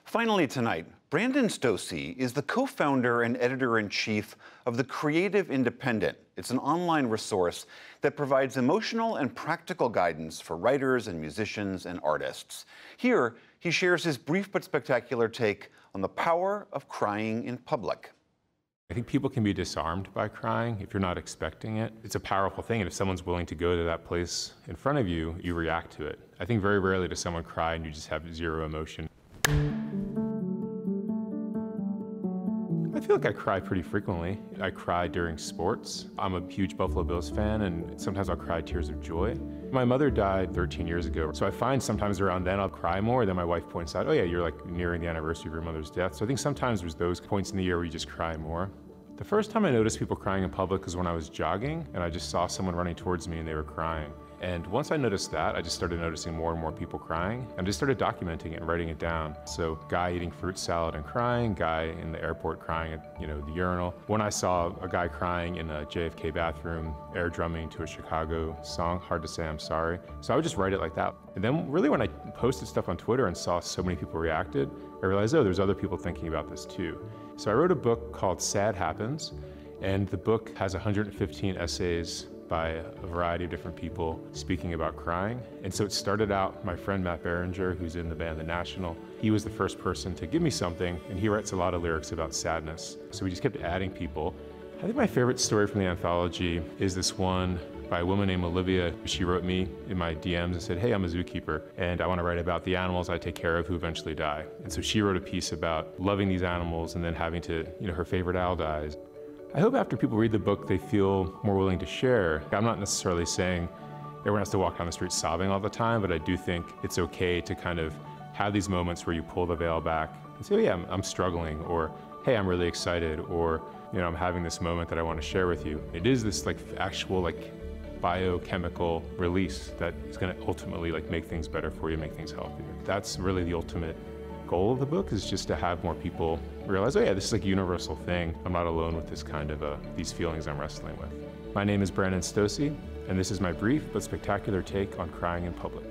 Finally tonight, Brandon Stosse is the co-founder and editor-in-chief of The Creative Independent. It's an online resource that provides emotional and practical guidance for writers and musicians and artists. Here, he shares his brief but spectacular take on the power of crying in public. I think people can be disarmed by crying if you're not expecting it. It's a powerful thing, and if someone's willing to go to that place in front of you, you react to it. I think very rarely does someone cry and you just have zero emotion. I feel like I cry pretty frequently. I cry during sports. I'm a huge Buffalo Bills fan, and sometimes I'll cry tears of joy. My mother died 13 years ago, so I find sometimes around then I'll cry more. Then my wife points out, oh yeah, you're like nearing the anniversary of your mother's death. So I think sometimes there's those points in the year where you just cry more. The first time I noticed people crying in public was when I was jogging, and I just saw someone running towards me and they were crying. And once I noticed that, I just started noticing more and more people crying, and just started documenting it and writing it down. So guy eating fruit salad and crying, guy in the airport crying at the urinal. When I saw a guy crying in a JFK bathroom, air drumming to a Chicago song, Hard to Say I'm Sorry. So I would just write it like that. And then really when I posted stuff on Twitter and saw so many people reacted, I realized, oh, there's other people thinking about this too. So I wrote a book called Sad Happens, and the book has 115 essays by a variety of different people speaking about crying. And so it started out, my friend Matt Berenger, who's in the band The National, he was the first person to give me something, and he writes a lot of lyrics about sadness. So we just kept adding people. I think my favorite story from the anthology is this one by a woman named Olivia. She wrote me in my DMs and said, hey, I'm a zookeeper, and I want to write about the animals I take care of who eventually die. And so she wrote a piece about loving these animals and then having to, her favorite owl dies. I hope after people read the book, they feel more willing to share. I'm not necessarily saying everyone has to walk down the street sobbing all the time, but I do think it's okay to kind of have these moments where you pull the veil back and say, oh yeah, I'm struggling, or hey, I'm really excited, or I'm having this moment that I want to share with you. It is this actual biochemical release that is going to ultimately make things better for you, make things healthier. That's really the ultimate goal of the book, is just to have more people realize, oh yeah, this is a universal thing. I'm not alone with this kind of these feelings I'm wrestling with. My name is Brandon Stosse, and this is my brief but spectacular take on crying in public.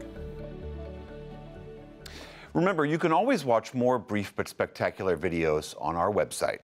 Remember, you can always watch more brief but spectacular videos on our website.